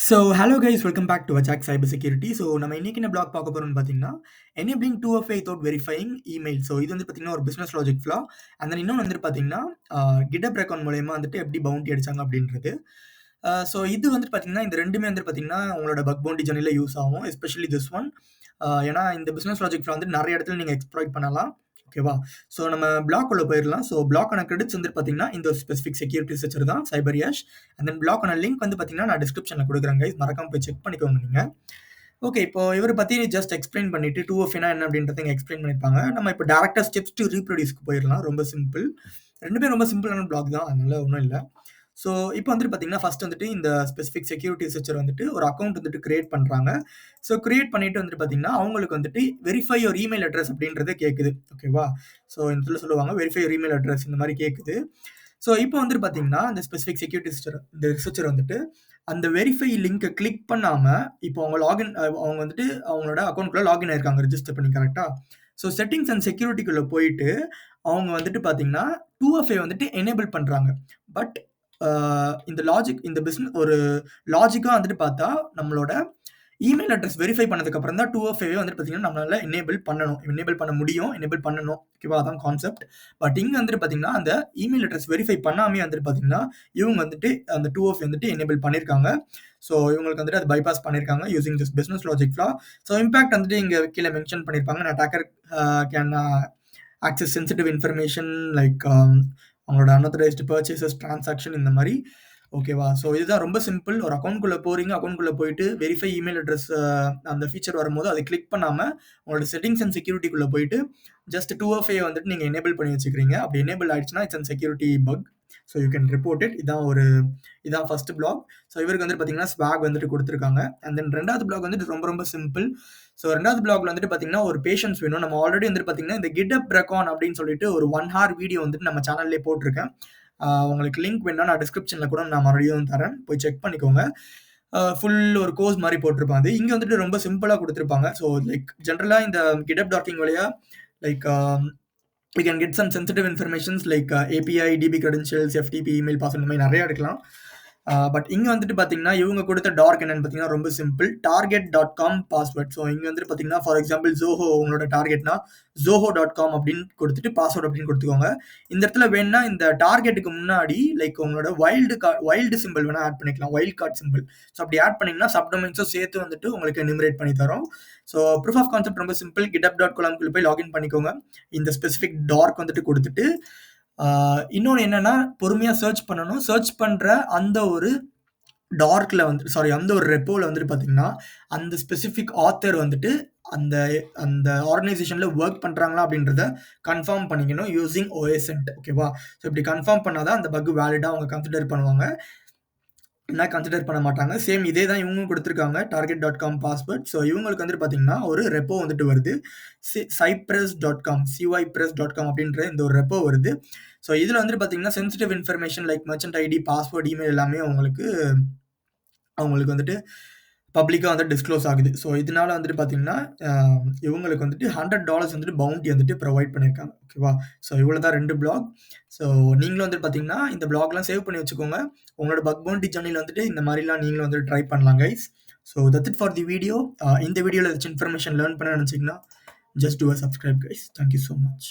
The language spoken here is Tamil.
Hello guys welcome back to Achak cyber security. நம்ம இன்னைக்கு என்ன பிளாக் பார்க்க போறோம்னு பார்த்தீங்கன்னா, enabling 2FA without verifying email. இது வந்து பார்த்தீங்கன்னா, ஒரு பிசினஸ் லாஜிக் ஃப்ளா. அண்ட் தென் இன்னொன்னு வந்துட்டு பார்த்தீங்கன்னா, GitHub அக்கவுண்ட் மூலியமா வந்துட்டு எப்படி பவுண்டி அடிச்சாங்க அப்படின்றது. இது வந்துட்டு பார்த்தீங்கன்னா, இந்த 2மே வந்துட்டு பார்த்தீங்கன்னா, உங்களோட பக் பவுண்டி ஜர்னில யூஸ் ஆகும். Especially this one. ஏன்னா இந்த பிசினஸ் லாஜிக் ஃப்ளா வந்து நெறைய இடத்துல நீங்க எக்ஸ்ப்ளாய்ட் பண்ணலாம். ஓகேவா? நம்ம பிளாக் உள்ள போயிரலாம். பிளாக்கான கிரெடிட்ஸ் வந்துட்டு பார்த்தீங்கன்னா, இந்த ஒரு ஸ்பெசிஃபிக் செக்யூரிட்டி ரிசர்ச்சர் தான் சைபர் யாஷ். அண்ட் தென் பிளாக்கான லிங்க் வந்து பார்த்தீங்கன்னா, நான் டிஸ்கிரிப்ஷன்ல குடுக்குறேன் கைஸ். மறக்காம போய் செக் பண்ணிக்கோங்க நீங்க. ஓகே. இப்போ இவர பத்தி ஜஸ்ட் எக்ஸ்ப்ளைன் பண்ணிட்டு 2FA என்ன அப்படின்றத இங்க எக்ஸ்ப்ளைன் பண்ணியிருப்பாங்க. நம்ம இப்போ டைரக்ட்டா ஸ்டெப்ஸ் டூ ரீப்ரொடியூஸ்க்கு போயிரலாம். ரொம்ப சிம்பிள். 2மே ரொம்ப சிம்பிளான பிளாக் தான். அதனால ஒண்ணும் இல்ல. இப்போ வந்துட்டு பார்த்தீங்கன்னா, ஃபர்ஸ்ட் வந்துட்டு இந்த ஸ்பெசிஃபிக் செக்யூரிட்டி ரிசர்ச்சர் வந்துட்டு ஒரு அக்கவுண்ட் வந்துட்டு கிரியேட் பண்றாங்க. கிரியேட் பண்ணிட்டு வந்துட்டு பார்த்தீங்கன்னா, அவங்களுக்கு வந்துட்டு வெரிஃபை யுவர் இமெயில் அட்ரஸ் அப்படின்றது கேட்குது. ஓகேவா? இந்த இடத்துல சொல்லுவாங்க, வெரிஃபை யுவர் இமெயில் அட்ரஸ் இந்த மாரி கேட்குது. இப்போ வந்துட்டு பார்த்தீங்கன்னா, இந்த ஸ்பெசிஃபிக் செக்யூரிட்டி இந்த ரிசர்ச்சர் வந்துட்டு அந்த வெரிஃபை லிங்க்க கிளிக் பண்ணாம, இப்போ அவங்க லாகின் அவங்க வந்துட்டு அவங்களோட அக்கவுண்ட்குள்ள லாகின் ஆயிருக்காங்க ரிஜிஸ்டர் பண்ணி கரெக்ட்டா? செட்டிங்ஸ் அண்ட் செக்யூரிட்டிக்குள்ள போயிட்டு, அவங்க வந்துட்டு பார்த்தீங்கன்னா, 2FA வந்துட்டு எனேபிள் பண்றாங்க. பட் இந்த ஒரு லாஜிக்கா வந்துட்டு பார்த்தா, நம்மளோட இமெயில் அட்ரஸ் வெரிஃபை பண்ணதுக்கு அப்புறம் தான் 2FA வந்துட்டு பார்த்தீங்கன்னா, நம்மளால எனேபிள் பண்ணணும். எனேபிள் பண்ண முடியும். எனேபிள் பண்ணணும். ஓகேவா? அதான் கான்செப்ட். பட் இங்க வந்துட்டு பார்த்தீங்கன்னா, அந்த இமெயில் அட்ரஸ் வெரிஃபை பண்ணாமயே வந்துட்டு பார்த்தீங்கன்னா, இவங்க வந்துட்டு அந்த 2FA வந்துட்டு எனேபிள் பண்ணியிருக்காங்க. இவங்களுக்கு வந்துட்டு அது பைபாஸ் பண்ணியிருக்காங்க using this business logic flaw. Impact வந்துட்டு இங்க கீழ மென்ஷன் பண்ணியிருப்பாங்க. Attacker can access sensitive information like அவங்களோட அன்ஆத்தரைஸ்டு பர்ச்சேசஸ், டிரான்சாக்ஷன் இந்த மாரி. ஓகேவா? இதுதான் ரொம்ப சிம்பிள். ஒரு அக்கவுண்ட்குள்ள போறீங்க. அக்கவுண்ட்குள்ள போயிட்டு வெரிஃபை இமெயில் அட்ரஸ் அந்த ஃபீச்சர் வரும்போது அத கிளிக் பண்ணாம, உங்களோட செட்டிங்ஸ் அண்ட் செக்யூரிட்டிக்குள்ள போயிட்டு ஜஸ்ட் 2FA வந்துட்டு நீங்க எனேபிள் பண்ணி வச்சுக்கிறீங்க. அப்படி எனேபிள் ஆயிடுச்சுன்னா, it's an security buck. You can report it. இதான் ஃபர்ஸ்ட் பிளாக். இவருக்கு வந்துட்டு பார்த்தீங்கன்னா, ஸ்வாக் வந்துட்டு குடுத்துருக்காங்க. அண்ட் தென் 2வது பிளாக் வந்துட்டு ரொம்ப ரொம்ப சிம்பிள். 2வது பிளாக்ல வந்துட்டு பார்த்தீங்கன்னா, ஒரு பேஷன்ஸ் வேணும். நம்ம ஆல்ரெடி வந்துட்டு பார்த்தீங்கன்னா, இந்த GitHub ரெக்கான் அப்படின்னு சொல்லிட்டு ஒரு 1 ஹார் வீடியோ வந்துட்டு நம்ம சேனல்லயே போட்டுருக்கேன். உங்களுக்கு லிங்க் வேணும்னா நான் டிஸ்கிரிப்ஷன்ல கூட நான் மறுபடியும் தரேன். போய் செக் பண்ணிக்கோங்க. ஃபுல் ஒரு கோர்ஸ் மாரி போட்டிருப்பான் அது. இங்க வந்துட்டு ரொம்ப சிம்பிளா குடுத்துருப்பாங்க. ஜெனரலா இந்த GitHub டாக்கிங் வழியா like we can get some sensitive informations like API, DB credentials, FTP, email password இந்த மாரி நெறைய எடுக்கலாம். பட் இங்க வந்துட்டு பார்த்தீங்கன்னா, இவங்க குடுத்த டார்க் என்னன்னு பார்த்தீங்கன்னா, ரொம்ப சிம்பிள். target.com password. இங்க வந்துட்டு பார்த்தீங்கன்னா, ஃபார் எக்ஸாம்பிள் Zoho உங்களோட டார்கெட்னா, zoho.com அப்படின்னு குடுத்துட்டு பாஸ்வேர்ட் அப்படின்னு குடுத்துக்கோங்க. இந்த இடத்துல வேணும்னா இந்த டார்கெட்டுக்கு முன்னாடி லைக் உங்களோட வைல்டு சிம்பல் வேணா ஆட் பண்ணிக்கலாம். Wild card symbol. அப்படி ஆட் பண்ணீங்கன்னா, சப்டொமைன்ஸும் சேர்த்து வந்துட்டு உங்களுக்கு எனுமரேட் பண்ணி தரும். ப்ரூஃப் ஆஃப் கான்செப்ட் ரொம்ப சிம்பிள். github.com குள்ள போய் லாகின் பண்ணிக்கோங்க. இந்த ஸ்பெசிஃபிக் டார்க் வந்துட்டு குடுத்துட்டு, இன்னொன்னு என்னன்னா, பொறுமையா சர்ச் பண்ணணும். சர்ச் பண்ற அந்த ஒரு டார்க்ல வந்து அந்த ஒரு ரெப்போல வந்துட்டு பார்த்தீங்கன்னா, அந்த ஸ்பெசிஃபிக் ஆத்தர் வந்துட்டு அந்த அந்த ஆர்கனைசேஷன்ல வொர்க் பண்றாங்களா அப்படின்றத கன்ஃபார்ம் பண்ணிக்கணும் யூசிங் OSINT. ஓகேவா? இப்படி கன்ஃபார்ம் பண்ணா தான் அந்த பக் வேலிடா அவங்க கன்சிடர் பண்ணுவாங்க. இல்ல கன்சிடர் பண்ண மாட்டாங்க. சேம் இதே தான் இவங்களும் குடுத்துருக்காங்க. target.com password. இவங்களுக்கு வந்துட்டு பார்த்தீங்கன்னா, ஒரு ரெப்போ வந்துட்டு வருது. cypress.com அப்படின்ற இந்த ஒரு ரெப்போ வருது. இதுல வந்துட்டு பார்த்தீங்கன்னா, sensitive information like merchant ID, password, email எல்லாமே அவங்களுக்கு வந்துட்டு பப்ளிக்கா வந்து டிஸ்க்ளோஸ் ஆகுது. இதனால வந்துட்டு பார்த்தீங்கன்னா, இவங்களுக்கு வந்துட்டு $100 வந்துட்டு பவுண்டி வந்துட்டு புரொவைட் பண்ணியிருக்காங்க. ஓகேவா? இவ்வளோ தான் 2 பிளாக். நீங்களும் வந்துட்டு பார்த்தீங்கன்னா, இந்த பிளாக்லாம் சேவ் பண்ணி வச்சுக்கோங்க. உங்களோட பக் பவுண்டி ஜர்னில வந்துட்டு இந்த மாரிலாம் நீங்களும் வந்துட்டு ட்ரை பண்ணலாம் guys. That's it for the video. இந்த வீடியோல ஏதாச்சும் இன்ஃபர்மேஷன் லேர்ன் பண்ண நினைச்சீங்கன்னா, just do a subscribe guys. Thank you so much.